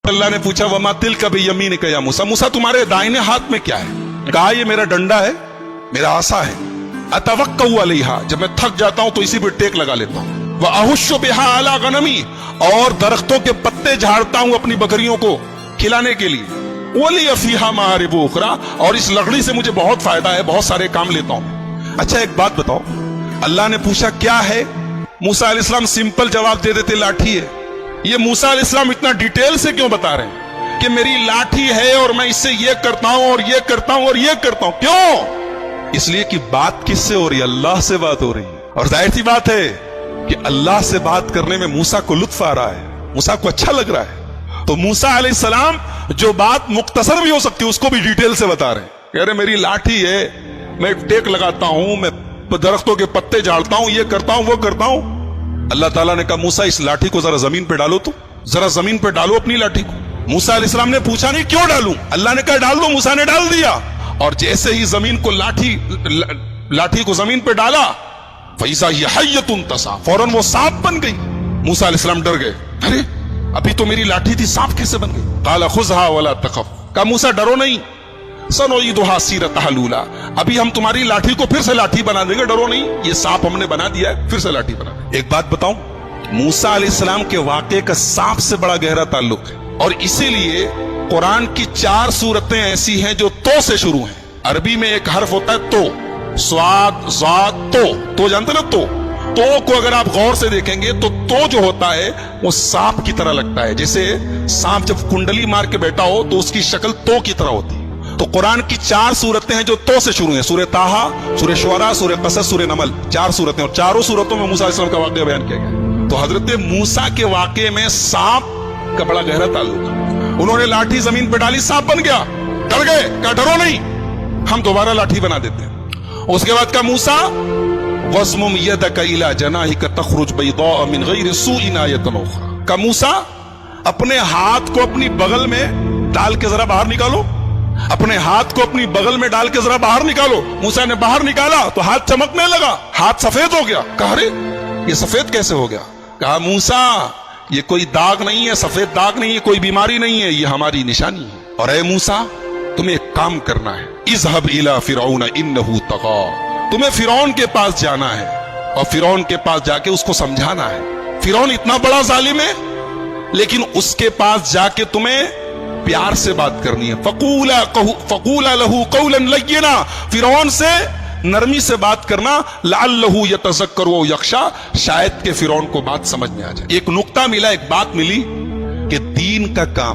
अल्लाह ने पूछा वमा तिल कभी यमीन का या मूसा, मूसा तुम्हारे दाहिने हाथ में क्या है? कहा ये मेरा डंडा है, मेरा आसा है। अतवक्कउ अलैहा, जब मैं थक जाता हूं तो इसी पर टेक लगा लेता हूं। व अहुश्शु बिहा अला गनमी, और दरख्तों के पत्ते झाड़ता हूं अपनी बकरियों को खिलाने के लिए। वली फीहा मारिब उखरा, और इस लकड़ी से मुझे बहुत फायदा है, बहुत सारे काम लेता हूं। अच्छा एक बात बताओ, अल्लाह ने पूछा क्या है, मूसा अलैहिस्सलाम सिंपल जवाब दे देते लाठी है। ये मूसा अलैहिस्सलाम इतना डिटेल से क्यों बता रहे हैं कि मेरी लाठी है और मैं इससे ये करता हूं और ये करता हूं और ये करता हूं? क्यों? इसलिए कि बात किससे हो रही है? अल्लाह से बात हो रही है। और जाहिर सी बात है कि अल्लाह से बात करने में मूसा को लुत्फ आ रहा है, मूसा को अच्छा लग रहा है। तो मूसा अलैहिस्सलाम जो बात मुख्तसर भी हो सकती है उसको भी डिटेल से बता रहे हैं। कह रहे मेरी लाठी है, मैं टेक लगाता हूं, मैं दरख्तों के पत्ते झाड़ता हूं, ये करता हूं, वो करता हूं। अल्लाह ताला ने कहा मूसा इस लाठी को जरा जमीन पे डालो, तुम जरा जमीन पे डालो अपनी लाठी को। मूसा अलैहिस्सलाम ने पूछा नहीं क्यों डालूं, अल्लाह ने कहा डाल दो, मूसा ने डाल दिया। और जैसे ही जमीन को लाठी को जमीन पे डाला, फैज़ा हिय हय्यतुन तसा, फौरन वो सांप बन गई। मूसा अलैहिस्सलाम डर गए, अरे अभी तो मेरी लाठी थी, सांप कैसे बन गई? काला खुज़हा वला तखफ, कहा मूसा डरो नहीं, सनुईदुहा सीरतहा लूला, अभी हम तुम्हारी लाठी को फिर से लाठी बना देंगे, डरो नहीं, ये सांप हमने बना दिया है, फिर से लाठी बना देंगे। एक बात बताऊं, मूसा अलैहिस्सलाम के वाक़े का सांप से बड़ा गहरा ताल्लुक है, और इसीलिए कुरान की 4 सूरतें ऐसी हैं जो तो से शुरू हैं। अरबी में एक हर्फ होता है तो, स्वाद ज़ात तो जानते ना, तो को अगर आप गौर से देखेंगे तो जो होता है वो सांप की तरह लगता है। जैसे सांप जब कुंडली मार के बैठा हो तो उसकी शक्ल तो की तरह होती है। तो कुरान की 4 सूरतें हैं जो तो से शुरू हैं, सूरह ताहा, सूरह शुअरा, सूरह क़सस, सूरह नमल, 4 सूरतें, और चारों सूरतों में मूसा अलैहिस्सलाम का वाक़या बयान किया गया। तो हजरत मूसा के वाक़े में सांप का बड़ा गहरा ताल्लुक है। उन्होंने लाठी जमीन पर डाली, सांप बन गया, डर गए, कहा डरो नहीं, हम दोबारा लाठी बना देते हैं। उसके बाद का मूसा वज़्मुम यदक इला जनाहिक तखरुज बैदा मिन गैरि सूइन आयतन उखरा, का मूसा अपने हाथ को अपनी बगल में डाल के जरा बाहर निकालो, अपने हाथ को अपनी बगल में डाल के जरा बाहर निकालो। मूसा ने बाहर निकाला तो हाथ चमकने लगा, हाथ सफेद हो गया। कहा अरे ये सफेद कैसे हो गया? कहा मूसा ये कोई दाग नहीं है, सफेद दाग नहीं है, कोई बीमारी नहीं है, ये हमारी निशानी है। और ए मूसा तुम्हें एक काम करना है, इज़हब इला फिरौन इन्नहु तग़ा, तुम्हें फिरौन के पास जाना है और फिरौन के पास जाके उसको समझाना है। फिरौन इतना बड़ा जालिम है, लेकिन उसके पास जाके तुम्हें प्यार से बात करनी है। फकूला लहू कौलन लय्यिना, फिरौन से नरमी से बात करना। लअल्लहु यतज़क्करु व यख्शा, शायद के फिरौन को बात समझ में आ जाए। एक नुक्ता मिला, एक बात मिली कि दीन का काम